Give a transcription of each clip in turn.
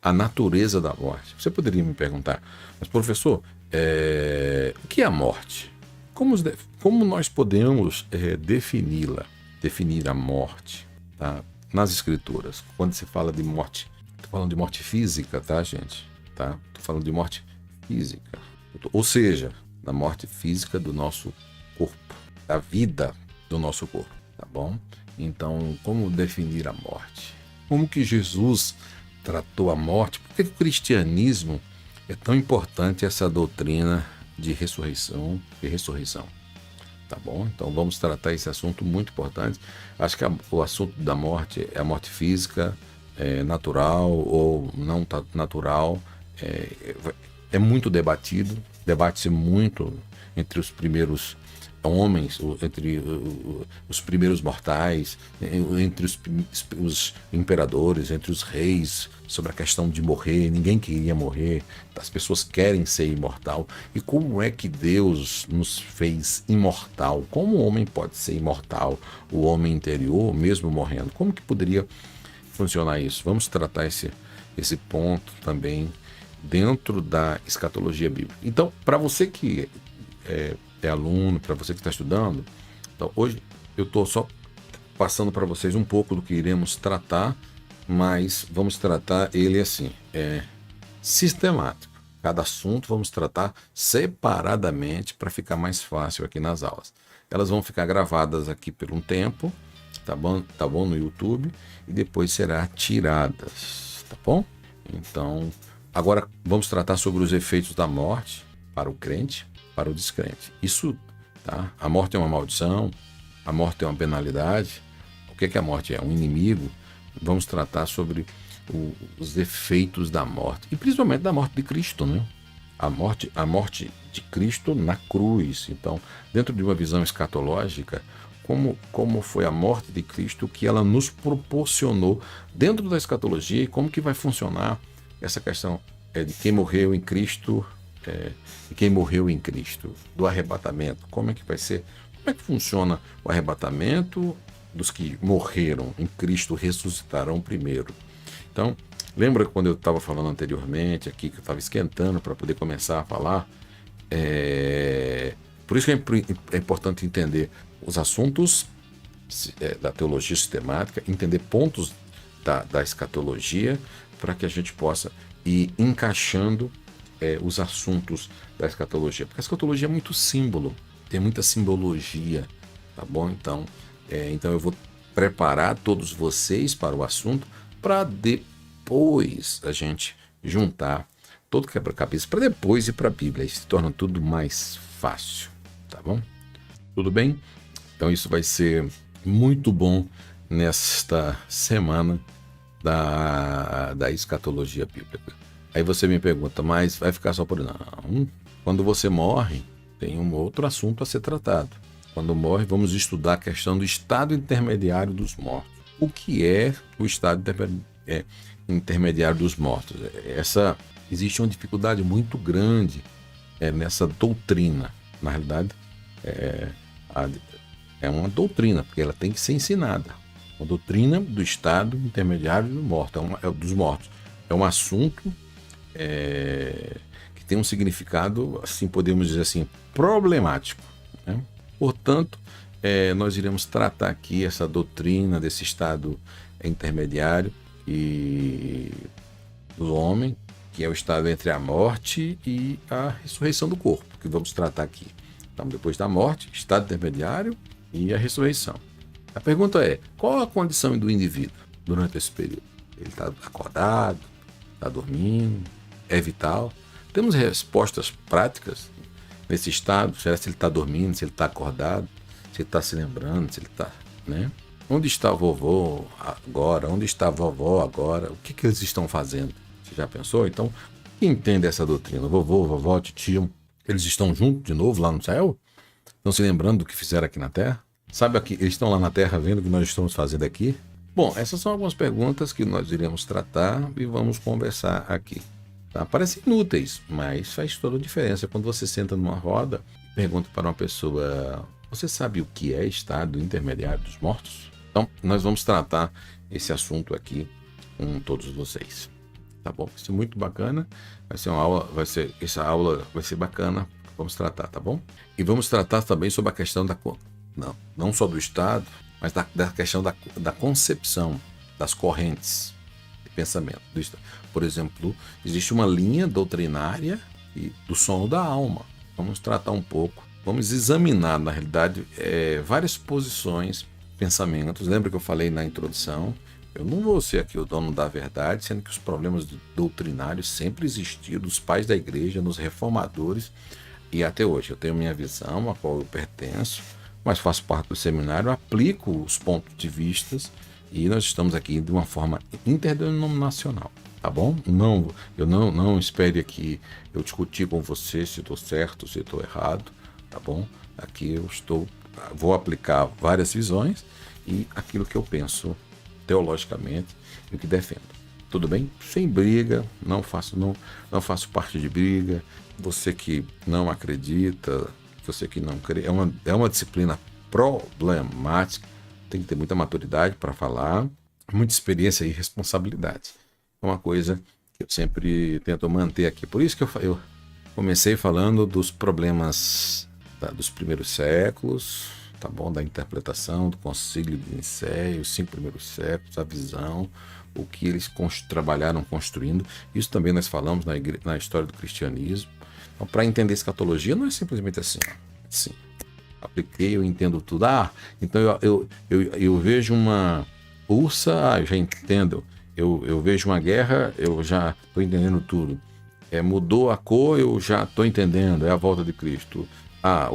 a natureza da morte. Você poderia me perguntar, mas professor, o que é a morte? Como nós podemos defini-la, definir a morte, tá? Nas escrituras? Quando se fala de morte, estou falando de morte física, tá, gente? Tá? Estou falando de morte física. Ou seja, da morte física do nosso corpo, da vida do nosso corpo, tá bom? Então, como definir a morte? Como que Jesus tratou a morte? Por que o cristianismo é tão importante, essa doutrina de ressurreição e ressurreição? Tá bom? Então vamos tratar esse assunto muito importante. Acho que o assunto da morte é a morte física, natural ou não natural. É muito debatido, debate-se muito entre os primeiros homens, entre os primeiros mortais, entre os imperadores, entre os reis, sobre a questão de morrer. Ninguém queria morrer, as pessoas querem ser imortal. E como é que Deus nos fez imortal? Como o homem pode ser imortal, o homem interior, mesmo morrendo? Como que poderia funcionar isso? Vamos tratar esse ponto também dentro da escatologia bíblica. Então, para você que é aluno, para você que está estudando, então hoje eu estou só passando para vocês um pouco do que iremos tratar, mas vamos tratar ele assim, sistemático. Cada assunto vamos tratar separadamente para ficar mais fácil aqui nas aulas. Elas vão ficar gravadas aqui por um tempo, tá bom, no YouTube, e depois será tiradas, tá bom? Então, agora vamos tratar sobre os efeitos da morte para o crente, para o descrente. Isso, tá? A morte é uma maldição, a morte é uma penalidade. O que a morte é? Um inimigo. Vamos tratar sobre os efeitos da morte, e principalmente da morte de Cristo, né? A morte de Cristo na cruz. Então, dentro de uma visão escatológica, como foi a morte de Cristo que ela nos proporcionou dentro da escatologia, e como que vai funcionar essa questão de quem morreu em Cristo, e quem morreu em Cristo, do arrebatamento. Como é que vai ser? Como é que funciona o arrebatamento dos que morreram em Cristo, ressuscitarão primeiro? Então, lembra quando eu estava falando anteriormente aqui, que eu estava esquentando para poder começar a falar? Por isso que é importante entender os assuntos da teologia sistemática, entender pontos da escatologia, para que a gente possa ir encaixando os assuntos da escatologia. Porque a escatologia é muito símbolo, tem muita simbologia, tá bom? Então eu vou preparar todos vocês para o assunto, para depois a gente juntar todo quebra-cabeça, para depois ir para a Bíblia. Aí se torna tudo mais fácil, tá bom? Tudo bem? Então isso vai ser muito bom nesta semana da escatologia bíblica. Aí você me pergunta, mas vai ficar só por... Não. Quando você morre, tem um outro assunto a ser tratado. Quando morre, vamos estudar a questão do estado intermediário dos mortos. O que é o estado intermediário dos mortos? Existe uma dificuldade muito grande nessa doutrina. Na realidade, é uma doutrina, porque ela tem que ser ensinada. Uma doutrina do estado intermediário dos mortos. É um assunto que tem um significado, assim, podemos dizer assim, problemático, né? Portanto, nós iremos tratar aqui essa doutrina desse estado intermediário e do homem, que é o estado entre a morte e a ressurreição do corpo, que vamos tratar aqui. Então, depois da morte, estado intermediário e a ressurreição. A pergunta é, qual a condição do indivíduo durante esse período? Ele está acordado, está dormindo, é vital? Temos respostas práticas nesse estado? Será se ele está dormindo, se ele está acordado, se ele está se lembrando, se ele está, né? Onde está o vovô agora? Onde está a vovó agora? O que eles estão fazendo? Você já pensou? Então, quem entende essa doutrina? Vovô, vovó, tio, eles estão juntos de novo lá no céu? Estão se lembrando do que fizeram aqui na Terra? Sabe, aqui, eles estão lá na Terra vendo o que nós estamos fazendo aqui? Bom, essas são algumas perguntas que nós iremos tratar e vamos conversar aqui. Tá? Parecem inúteis, mas faz toda a diferença. Quando você senta numa roda e pergunta para uma pessoa, você sabe o que é estado intermediário dos mortos? Então, nós vamos tratar esse assunto aqui com todos vocês. tá bom? Vai ser muito bacana, essa aula vai ser bacana, vamos tratar, tá bom? E vamos tratar também sobre a questão não só do Estado, mas da questão da concepção das correntes de pensamento do Estado. Por exemplo, existe uma linha doutrinária do sono da alma. Vamos tratar um pouco, vamos examinar, na realidade, várias posições, pensamentos. Lembra que eu falei na introdução? Eu não vou ser aqui o dono da verdade, sendo que os problemas doutrinários sempre existiram, dos pais da igreja, nos reformadores, e até hoje. Eu tenho minha visão, a qual eu pertenço, mas faço parte do seminário, aplico os pontos de vista, e nós estamos aqui de uma forma interdenominacional, tá bom? Eu não espere aqui eu discutir com você se estou certo, se estou errado, tá bom? Aqui vou aplicar várias visões e aquilo que eu penso teologicamente e o que defendo. Tudo bem? Sem briga, não faço parte de briga. Você que não acredita, você que não crê, é uma disciplina problemática, tem que ter muita maturidade para falar, muita experiência e responsabilidade. É uma coisa que eu sempre tento manter aqui. Por isso que eu comecei falando dos problemas dos primeiros séculos, tá bom? Da interpretação, do Concílio de Nicéia, os 5 primeiros séculos, a visão, o que eles trabalharam construindo. Isso também nós falamos na história do cristianismo. Então, para entender escatologia, não é simplesmente assim. Assim, apliquei, eu entendo tudo. Então eu vejo uma ursa, eu já entendo. Eu vejo uma guerra, eu já estou entendendo tudo. Mudou a cor, eu já estou entendendo, é a volta de Cristo.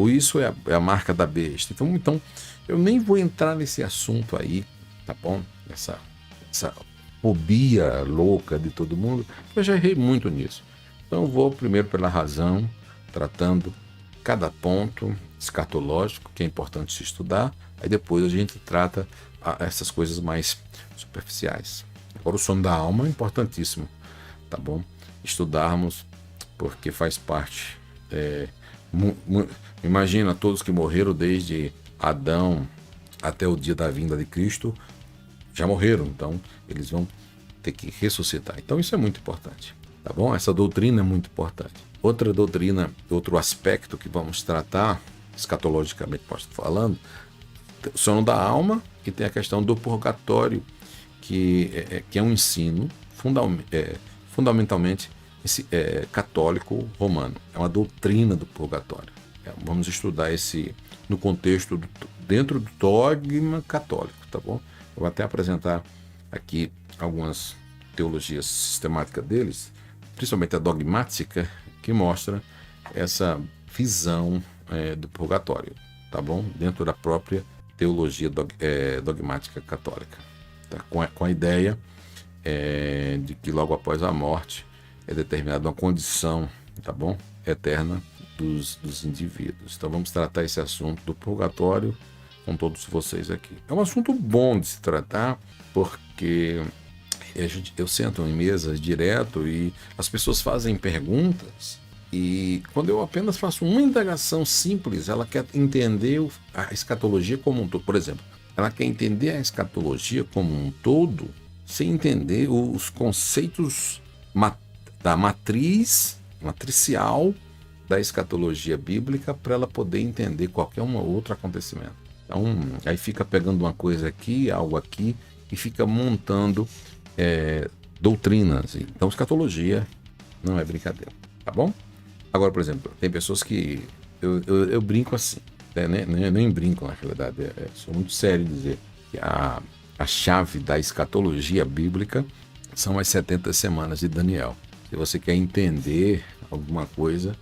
Isso é a marca da besta. Então, eu nem vou entrar nesse assunto aí, tá bom? Essa fobia louca de todo mundo, eu já errei muito nisso. Então, eu vou primeiro pela razão, tratando cada ponto escatológico, que é importante se estudar, aí depois a gente trata essas coisas mais superficiais. Agora, o sono da alma é importantíssimo, tá bom? Estudarmos, porque faz parte. Imagina todos que morreram desde Adão até o dia da vinda de Cristo, já morreram, então eles vão ter que ressuscitar. Então isso é muito importante, tá bom? Essa doutrina é muito importante. Outra doutrina, outro aspecto que vamos tratar, escatologicamente falando, o sono da alma, e tem a questão do purgatório, que é um ensino fundamentalmente católico romano. É uma doutrina do purgatório. Vamos estudar no contexto, dentro do dogma católico, tá bom? Eu vou até apresentar aqui algumas teologias sistemáticas deles, principalmente a dogmática, que mostra essa visão do purgatório, tá bom? Dentro da própria teologia dogmática católica. Tá? Com a ideia de que logo após a morte é determinada uma condição, tá bom? Eterna dos indivíduos. Então vamos tratar esse assunto do purgatório com todos vocês aqui. É um assunto bom de se tratar, porque eu sento em mesas direto e as pessoas fazem perguntas, e quando eu apenas faço uma indagação simples, ela quer entender a escatologia como um todo. Por exemplo, ela quer entender a escatologia como um todo sem entender os conceitos da matricial da escatologia bíblica, para ela poder entender qualquer outro acontecimento. Então, aí fica pegando uma coisa aqui, algo aqui, e fica montando doutrinas. Então, escatologia não é brincadeira, tá bom? Agora, por exemplo, tem pessoas que eu brinco assim, nem brinco na realidade, sou muito sério em dizer que a chave da escatologia bíblica são as 70 semanas de Daniel. Se você quer entender alguma coisa,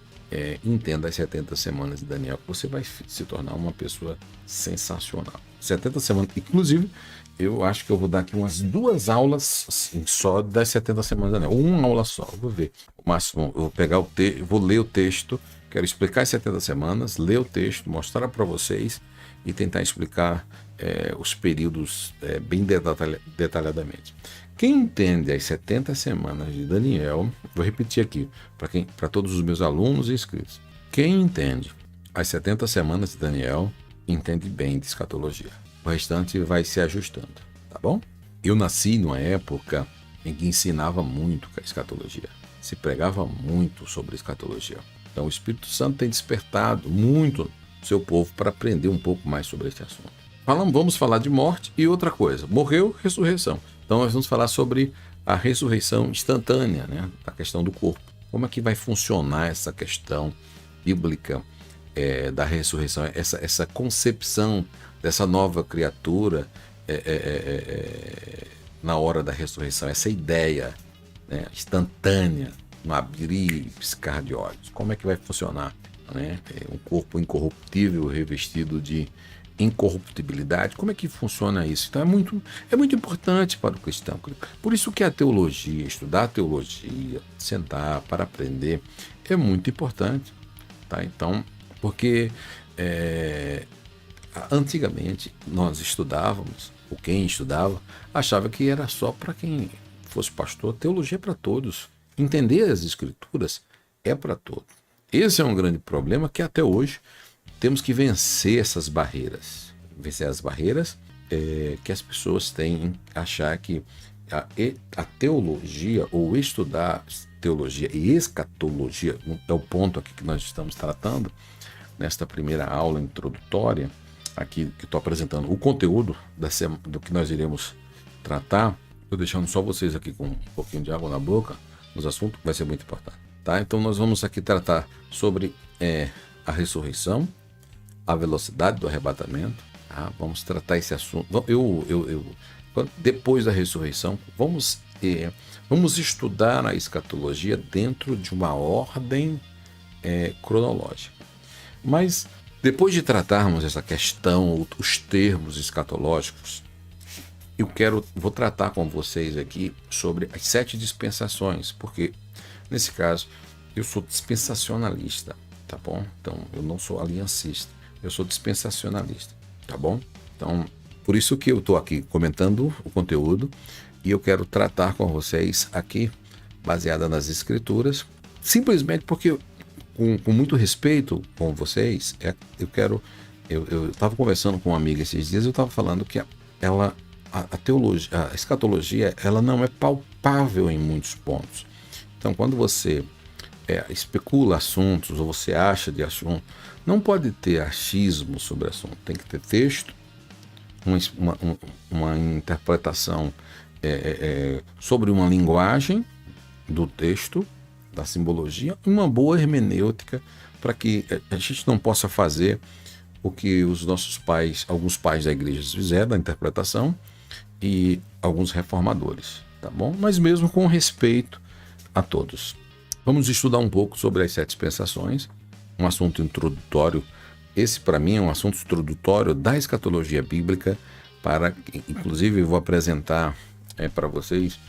entenda as 70 semanas de Daniel, que você vai se tornar uma pessoa sensacional. 70 semanas, inclusive, eu acho que eu vou dar aqui umas 2 aulas assim, só das 70 semanas de Daniel. Uma aula só, eu vou ver. O máximo, eu vou pegar vou ler o texto, quero explicar as 70 semanas, ler o texto, mostrar para vocês e tentar explicar os períodos bem detalhadamente. Quem entende as 70 semanas de Daniel, vou repetir aqui, para todos os meus alunos e inscritos. Quem entende as 70 semanas de Daniel, entende bem de escatologia. O restante vai se ajustando, tá bom? Eu nasci numa época em que ensinava muito a escatologia. Se pregava muito sobre escatologia. Então o Espírito Santo tem despertado muito o seu povo para aprender um pouco mais sobre esse assunto. Vamos falar de morte e outra coisa. Morreu, ressurreição. Então nós vamos falar sobre a ressurreição instantânea, né? A questão do corpo. Como é que vai funcionar essa questão bíblica da ressurreição? Essa concepção dessa nova criatura na hora da ressurreição. Essa ideia, né, instantânea, no abrir e piscar de olhos. Como é que vai funcionar, né? Um corpo incorruptível revestido de incorruptibilidade. Como é que funciona isso? Então é muito importante para o cristão. Por isso que a teologia, estudar a teologia, sentar para aprender, é muito importante. Tá? Então, porque antigamente nós estudávamos, ou quem estudava, achava que era só para quem fosse pastor. Teologia é para todos. Entender as escrituras é para todos. Esse é um grande problema que até hoje temos que vencer essas barreiras. Vencer as barreiras que as pessoas têm em achar que a teologia, ou estudar teologia e escatologia, é o ponto aqui que nós estamos tratando, nesta primeira aula introdutória, aqui que estou apresentando o conteúdo do que nós iremos tratar. Estou deixando só vocês aqui com um pouquinho de água na boca, nos assuntos que vai ser muito importante. Tá? Então nós vamos aqui tratar sobre a ressurreição, a velocidade do arrebatamento. Tá? Vamos tratar esse assunto. Depois da ressurreição, vamos estudar a escatologia dentro de uma ordem cronológica. Mas depois de tratarmos essa questão, os termos escatológicos, vou tratar com vocês aqui sobre as 7 dispensações, porque nesse caso eu sou dispensacionalista, tá bom? Então eu não sou aliancista, eu sou dispensacionalista, tá bom? Então por isso que eu estou aqui comentando o conteúdo e eu quero tratar com vocês aqui, baseada nas escrituras, simplesmente porque com muito respeito com vocês, eu estava conversando com uma amiga esses dias, eu estava falando que a teologia, a escatologia, ela não é palpável em muitos pontos. Então, quando você especula assuntos ou você acha de assunto, não pode ter achismo sobre o assunto. Tem que ter texto, uma interpretação sobre uma linguagem do texto, da simbologia, uma boa hermenêutica para que a gente não possa fazer o que os nossos pais, alguns pais da igreja fizeram, da interpretação, e alguns reformadores, tá bom? Mas mesmo com respeito a todos. Vamos estudar um pouco sobre as 7 dispensações, um assunto introdutório. Esse, para mim, é um assunto introdutório da escatologia bíblica, inclusive, eu vou apresentar para vocês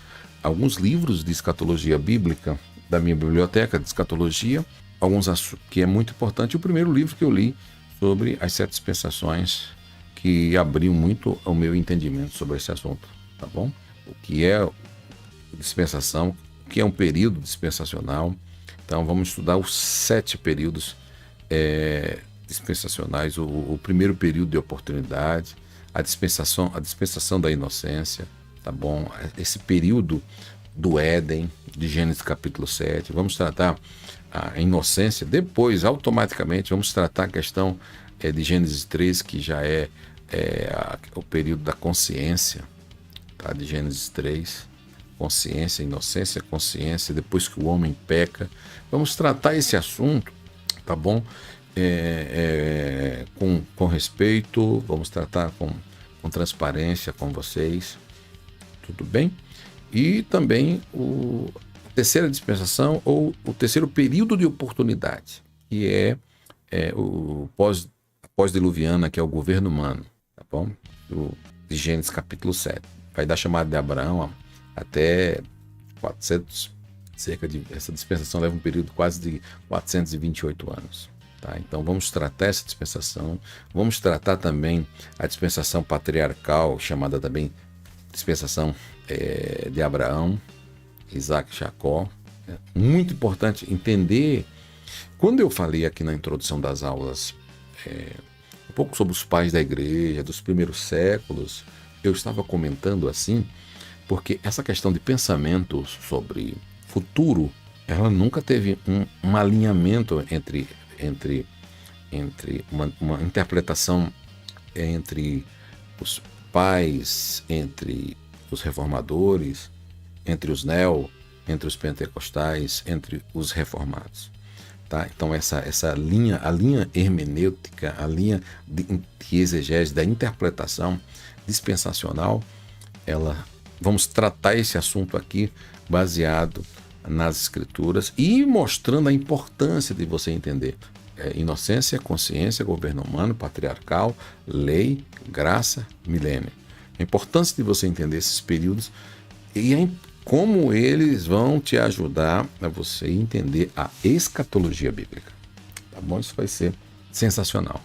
alguns livros de escatologia bíblica da minha biblioteca de escatologia, que é muito importante. O primeiro livro que eu li sobre as 7 dispensações, que abriu muito o meu entendimento sobre esse assunto, tá bom? O que é dispensação, o que é um período dispensacional. Então vamos estudar os 7 períodos dispensacionais. O primeiro período de oportunidade, a dispensação da inocência, tá bom? Esse período do Éden, de Gênesis capítulo 7. Vamos tratar a inocência. Depois, automaticamente, vamos tratar a questão de Gênesis 3, que já é o período da consciência, tá? De Gênesis 3. Consciência, inocência, consciência, depois que o homem peca. Vamos tratar esse assunto, tá bom? Com respeito, vamos tratar com transparência com vocês, tudo bem? E também a terceira dispensação, ou o terceiro período de oportunidade, que é o pós-diluviana, que é o governo humano, tá bom? De Gênesis capítulo 7. Vai dar chamada de Abraão até 400, essa dispensação leva um período quase de 428 anos. Tá? Então vamos tratar essa dispensação, vamos tratar também a dispensação patriarcal, chamada também dispensação de Abraão, Isaac e Jacó. É muito importante entender. Quando eu falei aqui na introdução das aulas um pouco sobre os pais da igreja, dos primeiros séculos, eu estava comentando assim, Porque essa questão de pensamento sobre futuro, ela nunca teve um alinhamento entre uma interpretação entre os pais, entre os reformadores, entre os entre os pentecostais, entre os reformados. Tá? Então essa linha, a linha hermenêutica, a linha de exegese, da interpretação dispensacional, vamos tratar esse assunto aqui baseado nas escrituras e mostrando a importância de você entender inocência, consciência, governo humano, patriarcal, lei, graça, milênio. A importância de você entender esses períodos e como eles vão te ajudar a você entender a escatologia bíblica. Tá bom? Isso vai ser sensacional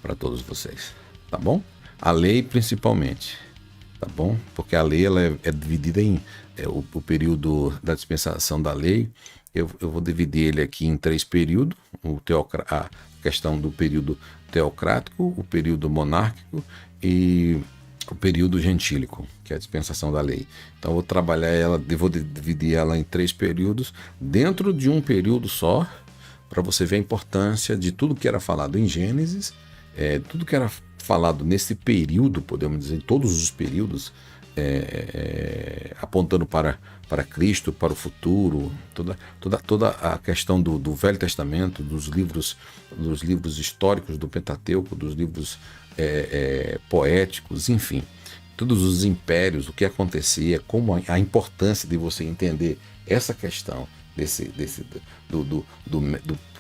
para todos vocês. Tá bom? A lei principalmente. Tá bom? Porque a lei ela é dividida em o período da dispensação da lei. Eu vou dividir ele aqui em 3 períodos. A questão do período teocrático, o período monárquico e o período gentílico, que é a dispensação da lei. Então eu vou trabalhar ela, vou dividir ela em 3 períodos, dentro de um período só, para você ver a importância de tudo que era falado em Gênesis, tudo que era falado nesse período, podemos dizer, em todos os períodos, apontando para Cristo, para o futuro, toda a questão do Velho Testamento, dos livros históricos do Pentateuco, dos livros poéticos, enfim, todos os impérios, o que acontecia, como a importância de você entender essa questão do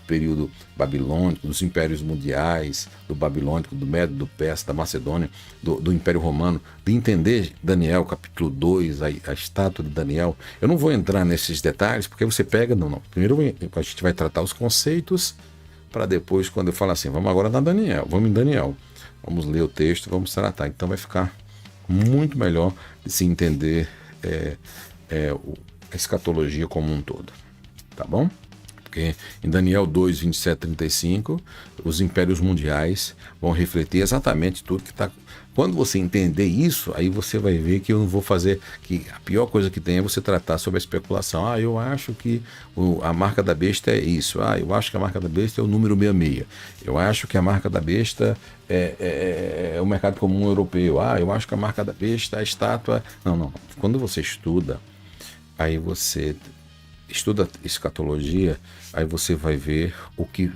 período babilônico, dos impérios mundiais, do babilônico, do Médio, do Persa, da Macedônia, do Império Romano, de entender Daniel, capítulo 2, a estátua de Daniel. Eu não vou entrar nesses detalhes, porque você pega, não. Primeiro a gente vai tratar os conceitos, para depois, quando eu falar assim, vamos agora na Daniel, vamos em Daniel. Vamos ler o texto, vamos tratar. Então vai ficar muito melhor de se entender a escatologia como um todo. Tá bom? Porque em Daniel 2, 27, 35, os impérios mundiais vão refletir exatamente tudo que está. Quando você entender isso, aí você vai ver que eu não vou fazer, que a pior coisa que tem é você tratar sobre a especulação. Eu acho que a marca da besta é isso. Eu acho que a marca da besta é o número 66. Eu acho que a marca da besta é o mercado comum europeu. Eu acho que a marca da besta é a estátua. Não. Quando você estuda, aí você estuda escatologia, aí você vai ver o que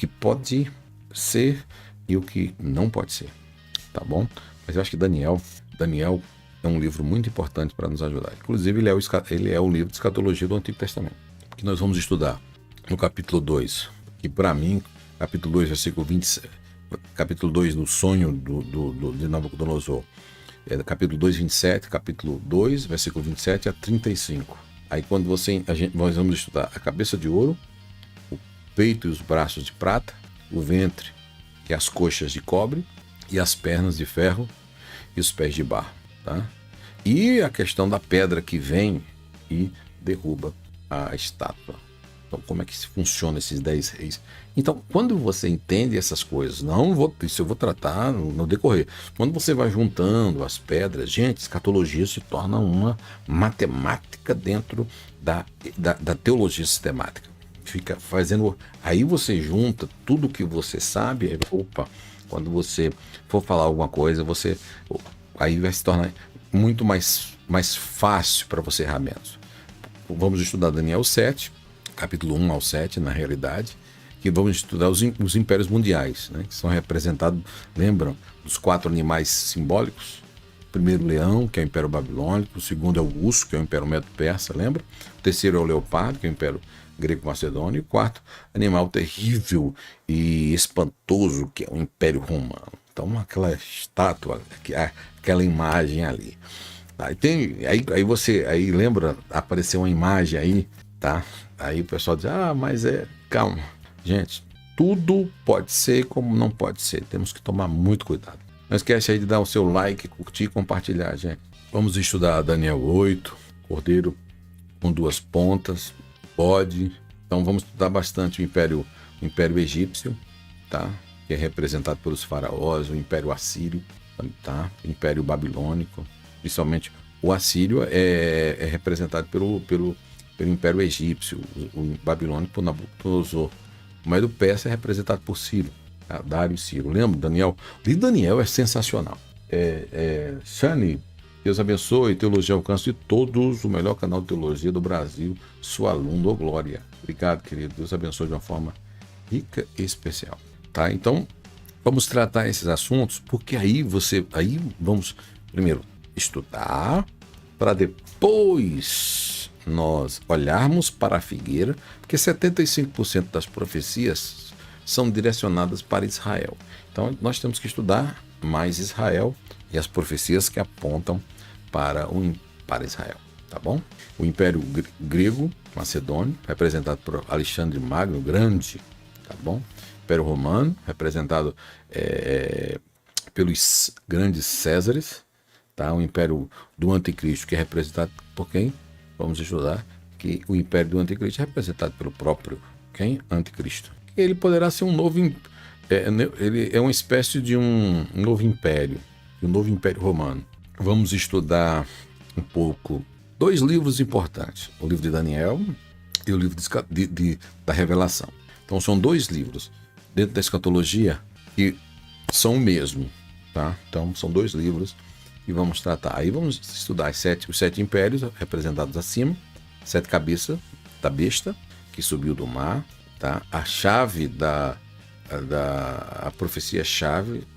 pode ser e o que não pode ser. Tá bom? Mas eu acho que Daniel é um livro muito importante para nos ajudar. Inclusive, ele é o livro de escatologia do Antigo Testamento, que nós vamos estudar no capítulo 2. E para mim, capítulo 2, versículo 27, capítulo 2 do sonho de Nabucodonosor, capítulo 2, 27, capítulo 2, versículo 27 a 35. Aí quando nós vamos estudar a cabeça de ouro, o peito e os braços de prata, o ventre e as coxas de cobre, e as pernas de ferro e os pés de barro, tá? E a questão da pedra que vem e derruba a estátua. Então, como é que funciona esses 10 reis? Então, quando você entende essas coisas, isso eu vou tratar no decorrer. Quando você vai juntando as pedras, gente, escatologia se torna uma matemática dentro da teologia sistemática. Fica fazendo. Aí você junta tudo que você sabe, quando você for falar alguma coisa, aí vai se tornar muito mais fácil para você errar menos. Vamos estudar Daniel 7, capítulo 1 ao 7, na realidade, que vamos estudar os impérios mundiais, né, que são representados, lembram, dos 4 animais simbólicos? O primeiro, o leão, que é o Império Babilônico. O segundo é o urso, que é o Império Medo-Persa, lembra? O terceiro é o leopardo, que é o Império Grego-Macedônio. E o quarto, animal terrível e espantoso, que é o Império Romano. Então, aquela estátua, aquela imagem ali. Tá? Aí lembra, apareceu uma imagem aí, tá? Aí o pessoal diz, mas calma. Gente, tudo pode ser como não pode ser. Temos que tomar muito cuidado. Não esquece aí de dar o seu like, curtir e compartilhar, gente. Vamos estudar Daniel 8, cordeiro com 2 pontas, bode. Então vamos estudar bastante o Império Egípcio, tá? Que é representado pelos faraós, o Império Assírio, tá? O Império Babilônico, principalmente O assírio é representado pelo Império Egípcio, o Babilônico por Nabucodonosor. O Medo Persa é representado por Ciro, tá? Dário e Ciro. Lembra, Daniel? O livro de Daniel é sensacional. Shani, Deus abençoe, Teologia ao Alcance de Todos, o melhor canal de teologia do Brasil, sua aluno, Glória. Obrigado, querido. Deus abençoe de uma forma rica e especial. Tá? Então, vamos tratar esses assuntos, porque aí vamos primeiro estudar, para depois nós olharmos para a figueira, porque 75% das profecias são direcionadas para Israel. Então, nós temos que estudar mais Israel e as profecias que apontam para Israel, tá bom? O Império Grego, Macedônio, representado por Alexandre Magno, grande, tá bom? Império Romano, representado pelos grandes Césares, tá? O Império do Anticristo, que é representado por quem? Vamos estudar que o Império do Anticristo é representado pelo próprio quem? Anticristo. Ele poderá ser um novo... ele é uma espécie de um novo império romano. Vamos estudar um pouco 2 livros importantes, o livro de Daniel e o livro da Revelação. Então são 2 livros dentro da escatologia que são o mesmo, tá? Então são 2 livros e vamos tratar. Aí vamos estudar os 7 impérios representados acima, 7 cabeças da besta que subiu do mar, tá? A chave a profecia-chave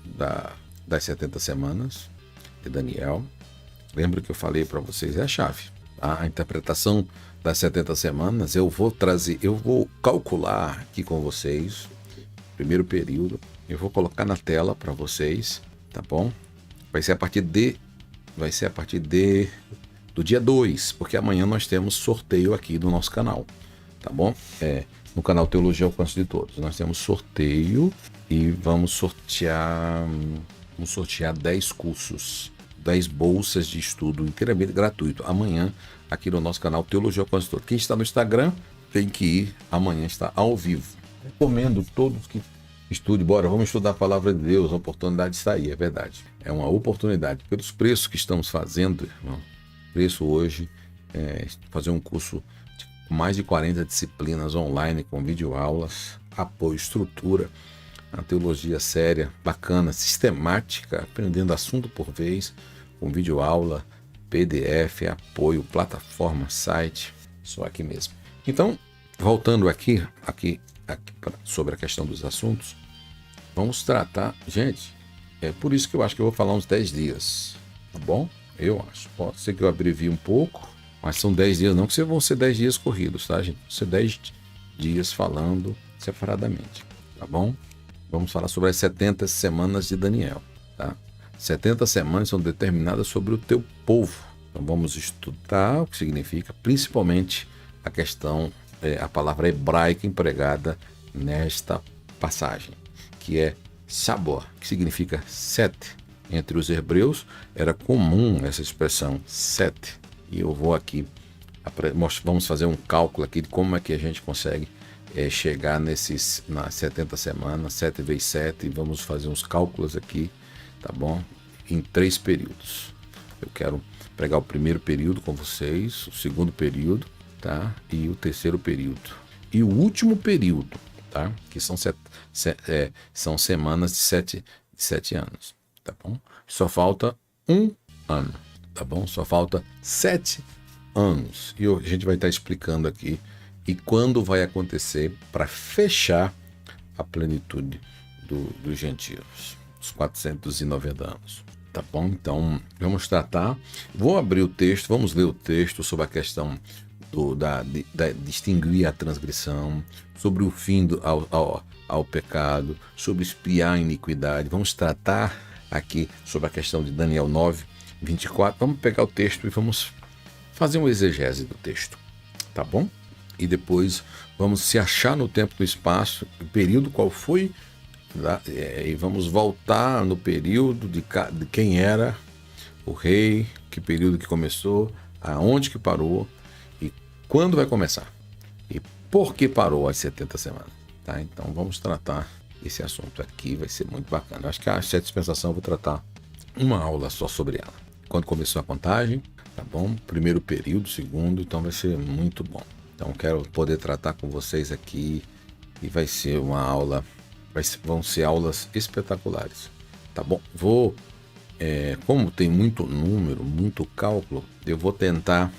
das 70 semanas de Daniel. Lembra que eu falei para vocês? É a chave. A interpretação das 70 semanas, eu vou calcular aqui com vocês, primeiro período, eu vou colocar na tela para vocês, tá bom? Vai ser a partir do dia 2, porque amanhã nós temos sorteio aqui do nosso canal, tá bom? No canal Teologia ao Alcance de Todos. Nós temos sorteio e vamos sortear 10 cursos, 10 bolsas de estudo inteiramente gratuito. Amanhã, aqui no nosso canal Teologia ao Alcance de Todos. Quem está no Instagram tem que ir, amanhã está ao vivo. Recomendo todos que estudem, vamos estudar a palavra de Deus, a oportunidade está aí, é verdade. É uma oportunidade. Pelos preços que estamos fazendo, irmão, preço hoje é fazer um curso mais de 40 disciplinas online com videoaulas, apoio, estrutura, a teologia séria, bacana, sistemática, aprendendo assunto por vez, com videoaula, PDF, apoio, plataforma, site, só aqui mesmo. Então, voltando aqui sobre a questão dos assuntos, vamos tratar, gente, é por isso que eu acho que eu vou falar uns 10 dias, tá bom? Eu acho, pode ser que eu abrevie um pouco, mas são 10 dias, não que vão ser 10 dias corridos, tá, gente? Vão ser 10 dias falando separadamente, tá bom? Vamos falar sobre as 70 semanas de Daniel, tá? 70 semanas são determinadas sobre o teu povo. Então vamos estudar o que significa, principalmente a questão, a palavra hebraica empregada nesta passagem, que é sabor, que significa 7. Entre os hebreus era comum essa expressão 7. E eu vou aqui, vamos fazer um cálculo aqui de como é que a gente consegue chegar nas 70 semanas, 7 vezes 7, e vamos fazer uns cálculos aqui, tá bom? Em 3 períodos. Eu quero pregar o primeiro período com vocês, o segundo período, tá? E o terceiro período. E o último período, tá? Que são semanas de 7 anos, tá bom? Só falta 1 ano. Tá bom? Só falta 7 anos. E a gente vai estar explicando aqui e quando vai acontecer para fechar a plenitude dos gentios, os 490 anos. Tá bom? Então, vamos tratar. Vou abrir o texto, vamos ler o texto sobre a questão de distinguir a transgressão, sobre o fim ao pecado, sobre espiar a iniquidade. Vamos tratar aqui sobre a questão de Daniel 9, 24, vamos pegar o texto e vamos fazer uma exegese do texto, tá bom? E depois vamos se achar no tempo e no espaço, o período qual foi, e vamos voltar no período de quem era o rei, que período que começou, aonde que parou e quando vai começar. E por que parou as 70 semanas, tá? Então vamos tratar esse assunto aqui, vai ser muito bacana. Acho que a 7 dispensação eu vou tratar uma aula só sobre ela. quando começou a contagem, tá bom? Primeiro período, segundo, então vai ser muito bom. Então quero poder tratar com vocês aqui e vai ser uma aula, vão ser aulas espetaculares, tá bom? Como tem muito número, muito cálculo, eu vou tentar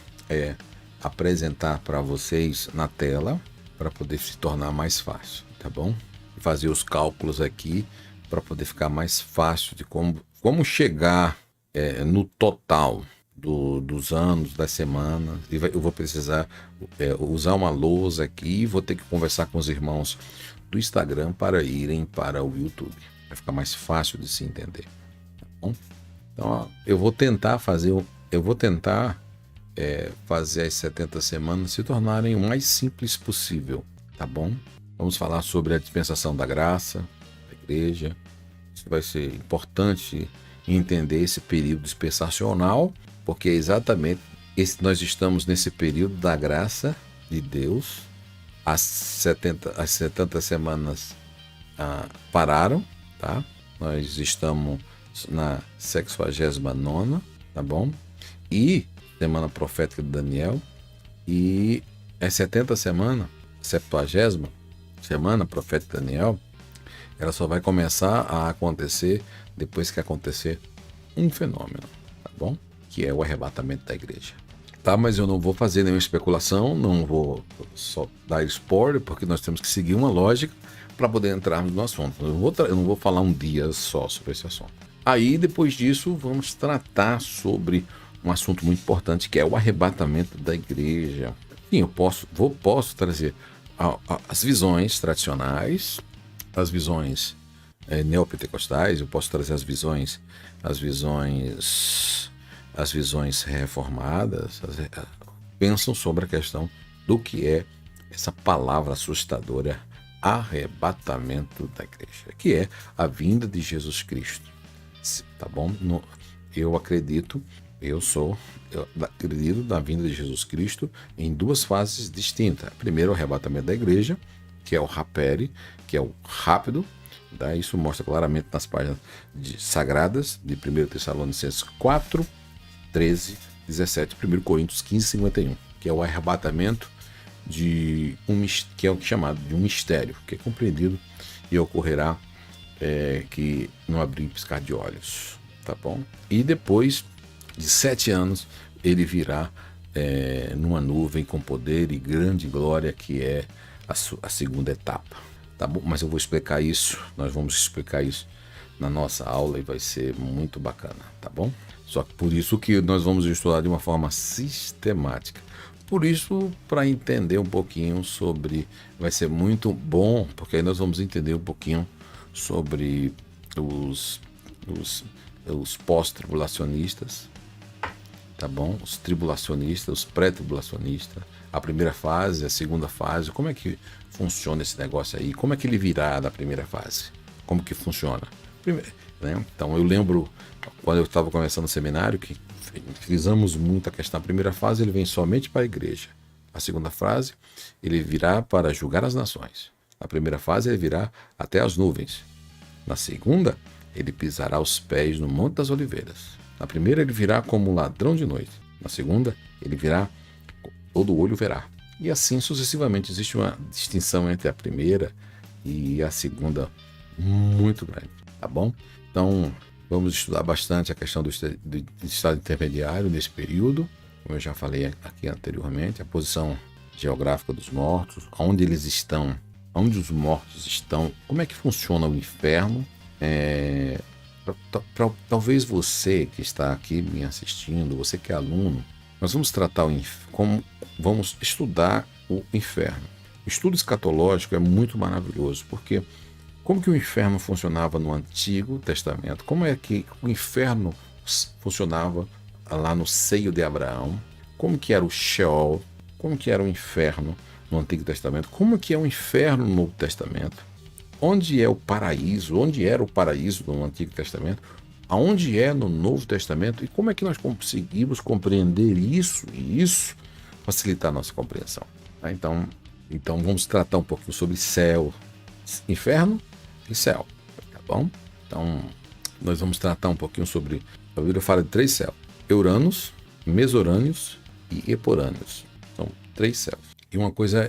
apresentar para vocês na tela para poder se tornar mais fácil, tá bom? Fazer os cálculos aqui para poder ficar mais fácil de como chegar no total dos anos, das semanas. Eu vou precisar usar uma lousa aqui e vou ter que conversar com os irmãos do Instagram para irem para o YouTube. Vai ficar mais fácil de se entender, tá bom? Então, ó, eu vou tentar fazer as 70 semanas se tornarem o mais simples possível, tá bom? Vamos falar sobre a dispensação da graça, da igreja. Isso vai ser importante entender esse período dispensacional, porque é exatamente nós estamos nesse período da graça de Deus. As 70 semanas pararam, tá? Nós estamos na 69ª, tá bom? E semana profética de Daniel, e as 70 semanas, 70ª semana profética de Daniel, ela só vai começar a acontecer depois que acontecer um fenômeno, tá bom? Que é o arrebatamento da igreja. Tá, mas eu não vou fazer nenhuma especulação, não vou só dar spoiler, porque nós temos que seguir uma lógica para poder entrarmos no assunto. Eu não vou falar um dia só sobre esse assunto. Aí, depois disso, vamos tratar sobre um assunto muito importante, que é o arrebatamento da igreja. Sim, eu posso trazer as visões tradicionais, as visões neopentecostais, eu posso trazer as visões reformadas, pensam sobre a questão do que é essa palavra assustadora, arrebatamento da igreja, que é a vinda de Jesus Cristo, tá bom? Eu acredito na vinda de Jesus Cristo em duas fases distintas. Primeiro, o arrebatamento da igreja, que é o rapere, que é o rápido. Tá? Isso mostra claramente nas páginas sagradas de 1 Tessalonicenses 4, 13, 17, 1 Coríntios 15, 51, que é o arrebatamento que é o chamado de um mistério, que é compreendido e ocorrerá que não abrir e piscar de olhos, tá bom? E depois de 7 anos, ele virá numa nuvem com poder e grande glória, que é a segunda etapa, tá bom? Mas eu vou explicar isso, nós vamos explicar isso na nossa aula e vai ser muito bacana, tá bom? Só que por isso que nós vamos estudar de uma forma sistemática. Por isso, para entender um pouquinho sobre, vai ser muito bom, porque aí nós vamos entender um pouquinho sobre os pós-tribulacionistas, tá bom? Os tribulacionistas, os pré-tribulacionistas, a primeira fase, a segunda fase, como é que funciona esse negócio aí? Como é que ele virá da primeira fase? Como que funciona? Primeiro, né? Então eu lembro, quando eu estava começando o seminário, que frisamos muito a questão. A primeira fase, ele vem somente para a igreja. A segunda fase, ele virá para julgar as nações. Na primeira fase, ele virá até as nuvens. Na segunda, ele pisará os pés no Monte das Oliveiras. Na primeira, ele virá como um ladrão de noite. Na segunda, ele virá, todo olho verá. E assim sucessivamente. Existe uma distinção entre a primeira e a segunda muito grande, tá bom? Então, vamos estudar bastante a questão do estado intermediário nesse período, como eu já falei aqui anteriormente, a posição geográfica dos mortos, onde eles estão, onde os mortos estão, como é que funciona o inferno. Talvez você que está aqui me assistindo, você que é aluno, nós vamos tratar vamos estudar o inferno. O estudo escatológico é muito maravilhoso, porque como que o inferno funcionava no Antigo Testamento? Como é que o inferno funcionava lá no seio de Abraão? Como que era o Sheol? Como que era o inferno no Antigo Testamento? Como que é o inferno no Novo Testamento? Onde é o paraíso? Onde era o paraíso no Antigo Testamento? Aonde é no Novo Testamento? E como é que nós conseguimos compreender isso e isso facilitar a nossa compreensão? Então vamos tratar um pouquinho sobre céu, inferno e céu, tá bom? Então, nós vamos tratar um pouquinho sobre, a Bíblia fala de 3 céus, Euranos, Mesorâneos e Eporâneos. São 3 céus. E uma coisa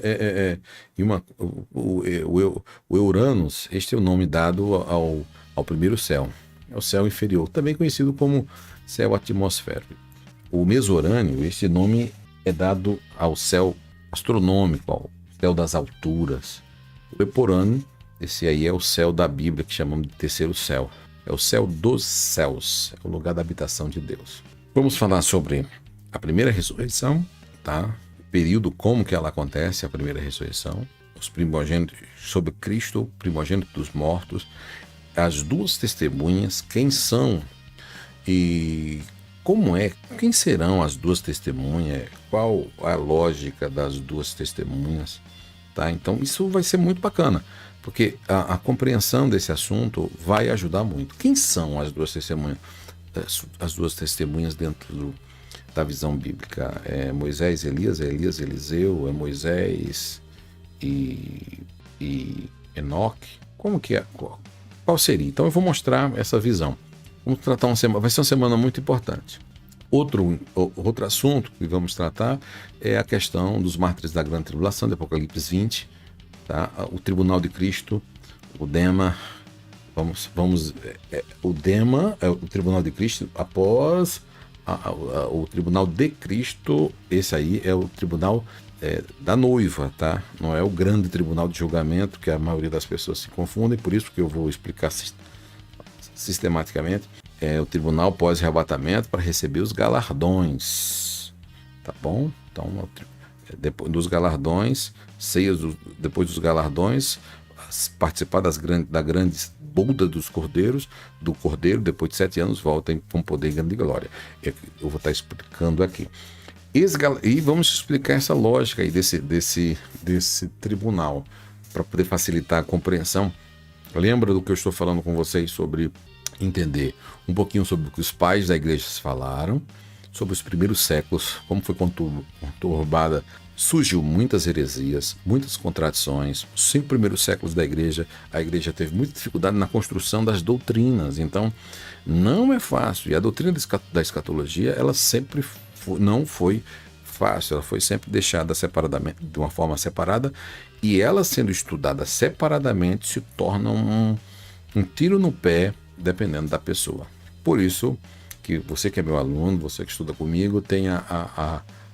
o Euranos, este é o nome dado ao primeiro céu. É o céu inferior, também conhecido como céu atmosférico. O Mesorâneo, este nome é dado ao céu astronômico, ao céu das alturas. O Eporâneo, esse aí é o céu da Bíblia, que chamamos de terceiro céu. É o céu dos céus, é o lugar da habitação de Deus. Vamos falar sobre a primeira ressurreição, tá? O período, como que ela acontece, a primeira ressurreição, os primogênitos, sobre Cristo, o primogênito dos mortos, as duas testemunhas, quem são e como é, quem serão as duas testemunhas, qual a lógica das duas testemunhas, tá? Então isso vai ser muito bacana, porque a compreensão desse assunto vai ajudar muito. Quem são as duas testemunhas? As duas testemunhas dentro da visão bíblica. É Moisés, Elias, é Elias, Eliseu, é Moisés e Enoque. Como que é? Qual seria? Então eu vou mostrar essa visão. Vamos tratar vai ser uma semana muito importante. Outro assunto que vamos tratar é a questão dos mártires da grande tribulação, de Apocalipse 20, tá? O tribunal de Cristo, o Dema. O Dema é o tribunal de Cristo após o tribunal de Cristo. Esse aí é o tribunal da noiva, tá? Não é o grande tribunal de julgamento, que a maioria das pessoas se confundem, por isso que eu vou explicar sistematicamente. É o tribunal pós-arrebatamento para receber os galardões, tá bom? Então, depois dos galardões, depois dos galardões, participar da grande boda dos cordeiros, do cordeiro, depois de 7 anos, volta com poder e grande glória. Eu vou estar explicando aqui. E vamos explicar essa lógica aí desse tribunal, para poder facilitar a compreensão. Lembra do que eu estou falando com vocês sobre entender um pouquinho sobre o que os pais da igreja falaram, sobre os primeiros séculos, como foi conturbada, surgiu muitas heresias, muitas contradições. Os 5 primeiros séculos da igreja, a igreja teve muita dificuldade na construção das doutrinas, então não é fácil. E a doutrina da escatologia, ela sempre não foi fácil, ela foi sempre deixada separadamente, de uma forma separada, e ela sendo estudada separadamente se torna um tiro no pé, dependendo da pessoa. Por isso que você que é meu aluno, você que estuda comigo, tenha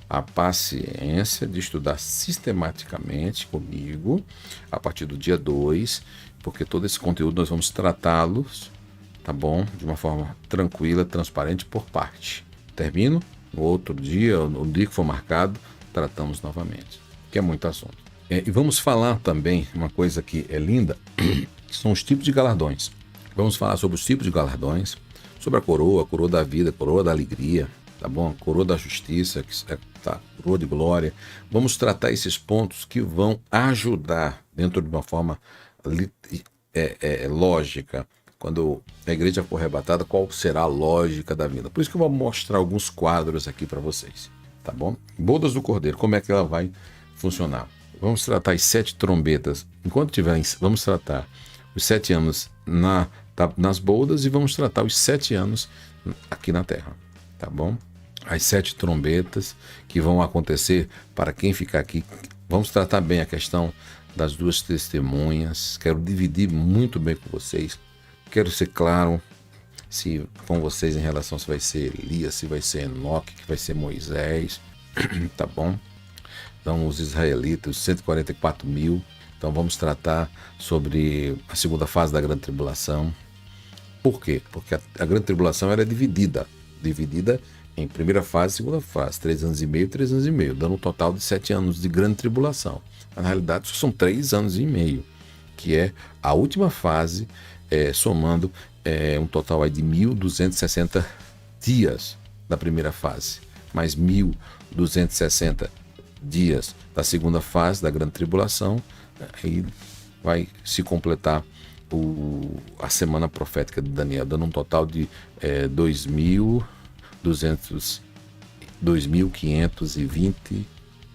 a paciência de estudar sistematicamente comigo a partir do dia 2, porque todo esse conteúdo nós vamos tratá-los, tá bom? De uma forma tranquila, transparente, por parte. Termino? No outro dia, no dia que for marcado, tratamos novamente, que é muito assunto. E vamos falar também uma coisa que é linda, que são os tipos de galardões. Vamos falar sobre os tipos de galardões, sobre a coroa da vida, a coroa da alegria, tá bom? A coroa da justiça, coroa de glória. Vamos tratar esses pontos que vão ajudar dentro de uma forma lógica. Quando a igreja for arrebatada, qual será a lógica da vida? Por isso que eu vou mostrar alguns quadros aqui para vocês, tá bom? Bodas do Cordeiro, como é que ela vai funcionar? Vamos tratar as 7 trombetas. Enquanto tiver, vamos tratar os 7 anos nas bodas e vamos tratar os 7 anos aqui na terra, tá bom? As 7 trombetas que vão acontecer para quem ficar aqui. Vamos tratar bem a questão das duas testemunhas. Quero dividir muito bem com vocês. Quero ser claro com vocês em relação se vai ser Elias, se vai ser Enoque, que vai ser Moisés, tá bom? Então, os israelitas, os 144 mil. Então, vamos tratar sobre a segunda fase da grande tribulação. Por quê? Porque a grande tribulação era dividida em primeira fase e segunda fase, 3 anos e meio, 3 anos e meio, dando um total de 7 anos de grande tribulação. Mas, na realidade, são 3 anos e meio, que é a última fase, somando um total aí de 1.260 dias da primeira fase, mais 1.260 dias da segunda fase da grande tribulação. Aí vai se completar a semana profética de Daniel, dando um total de 2.520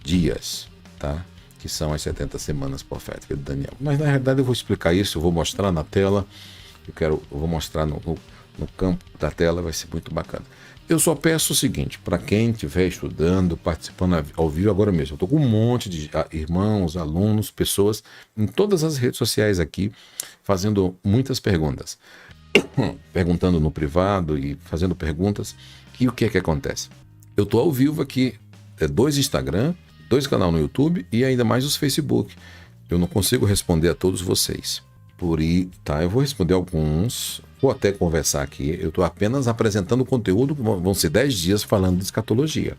dias, tá? Que são as 70 semanas proféticas de Daniel. Mas na realidade eu vou explicar isso, eu vou mostrar na tela, eu vou mostrar no campo da tela, vai ser muito bacana. Eu só peço o seguinte, para quem estiver estudando, participando ao vivo agora mesmo, eu estou com um monte de irmãos, alunos, pessoas em todas as redes sociais aqui, fazendo muitas perguntas. Perguntando no privado e fazendo perguntas. E o que é que acontece? Eu estou ao vivo aqui, 2 Instagram, 2 canal no YouTube e ainda mais os Facebook. Eu não consigo responder a todos vocês. Por aí, tá? Eu vou responder alguns, vou até conversar aqui. Eu estou apenas apresentando o conteúdo, vão ser 10 dias falando de escatologia.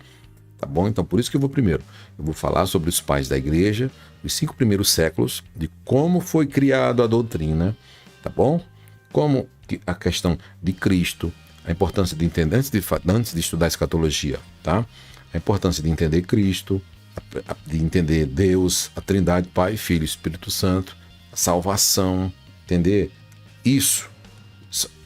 Tá bom? Então, por isso que eu vou primeiro. Eu vou falar sobre os pais da igreja, os 5 primeiros séculos, de como foi criada a doutrina, tá bom? Como a questão de Cristo, a importância de entender, antes de estudar escatologia, tá? A importância de entender Cristo, de entender Deus, a Trindade, Pai, Filho e Espírito Santo, a salvação, entender isso,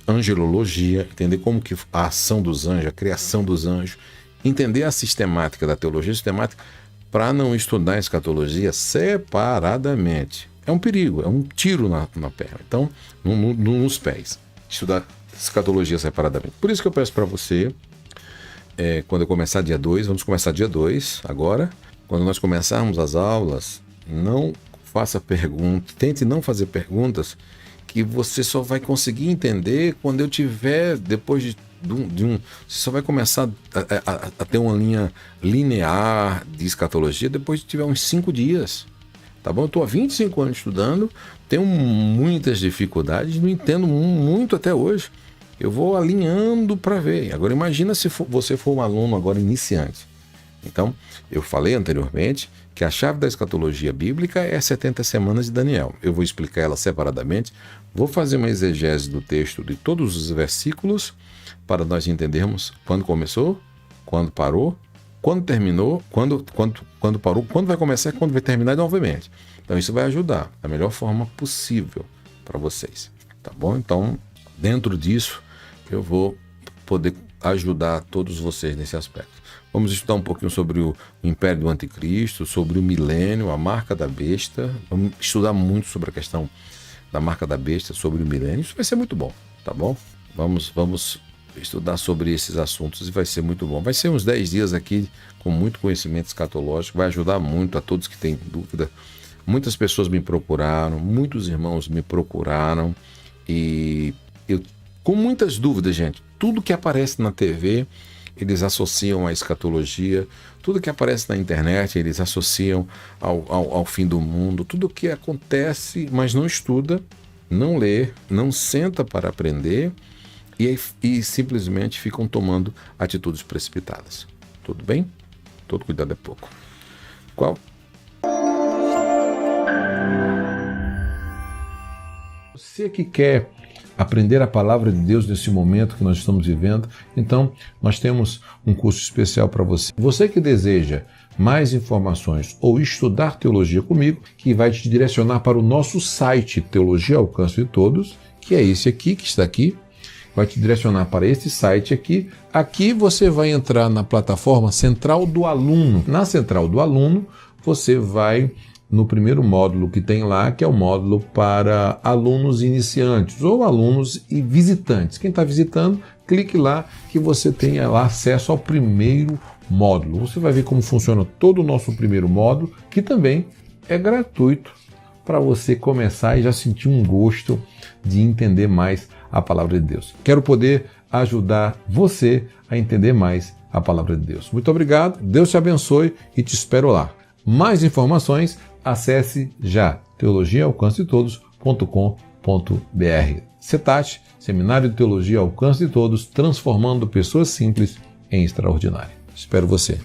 angelologia, entender como que a ação dos anjos, a criação dos anjos, entender a sistemática da teologia sistemática, para não estudar a escatologia separadamente. É um perigo, é um tiro na perna. Então, nos pés. Estudar escatologia separadamente. Por isso que eu peço para você, quando eu começar dia 2, vamos começar dia 2 agora. Quando nós começarmos as aulas, não faça perguntas, tente não fazer perguntas que você só vai conseguir entender quando eu tiver, depois de você só vai começar a ter uma linha linear de escatologia depois de tiver uns 5 dias. Tá bom? Eu estou há 25 anos estudando, tenho muitas dificuldades, não entendo muito até hoje. Eu vou alinhando para ver. Agora imagina se você for um aluno agora iniciante. Então, eu falei anteriormente que a chave da escatologia bíblica é 70 semanas de Daniel. Eu vou explicar ela separadamente, vou fazer uma exegese do texto de todos os versículos para nós entendermos quando começou, quando parou, quando terminou, quando parou, quando vai começar e quando vai terminar novamente. Então isso vai ajudar da melhor forma possível para vocês, tá bom? Então, dentro disso, eu vou poder ajudar todos vocês nesse aspecto. Vamos estudar um pouquinho sobre o Império do Anticristo, sobre o milênio, a marca da besta. Vamos estudar muito sobre a questão da marca da besta, sobre o milênio. Isso vai ser muito bom, tá bom? Vamos estudar sobre esses assuntos e vai ser muito bom. Vai ser uns 10 dias aqui com muito conhecimento escatológico, vai ajudar muito a todos que têm dúvida. Muitas pessoas me procuraram, muitos irmãos me procuraram e eu, com muitas dúvidas, gente, tudo que aparece na TV, eles associam à escatologia, tudo que aparece na internet, eles associam ao fim do mundo, tudo que acontece, mas não estuda, não lê, não senta para aprender e simplesmente ficam tomando atitudes precipitadas. Tudo bem? Todo cuidado é pouco. Qual? Você que quer aprender a palavra de Deus nesse momento que nós estamos vivendo, então nós temos um curso especial para você. Você que deseja mais informações ou estudar teologia comigo, que vai te direcionar para o nosso site Teologia ao Alcance de Todos, que é esse aqui, que está aqui, vai te direcionar para esse site aqui. Aqui você vai entrar na plataforma Central do Aluno. Na Central do Aluno, você vai no primeiro módulo que tem lá, que é o módulo para alunos iniciantes ou alunos e visitantes. Quem está visitando, clique lá que você tenha lá acesso ao primeiro módulo. Você vai ver como funciona todo o nosso primeiro módulo, que também é gratuito para você começar e já sentir um gosto de entender mais a palavra de Deus. Quero poder ajudar você a entender mais a palavra de Deus. Muito obrigado, Deus te abençoe e te espero lá. Mais informações, acesse já teologiaalcancetodos.com.br. CETAT, Seminário de Teologia ao Alcance de Todos, transformando pessoas simples em extraordinárias. Espero você.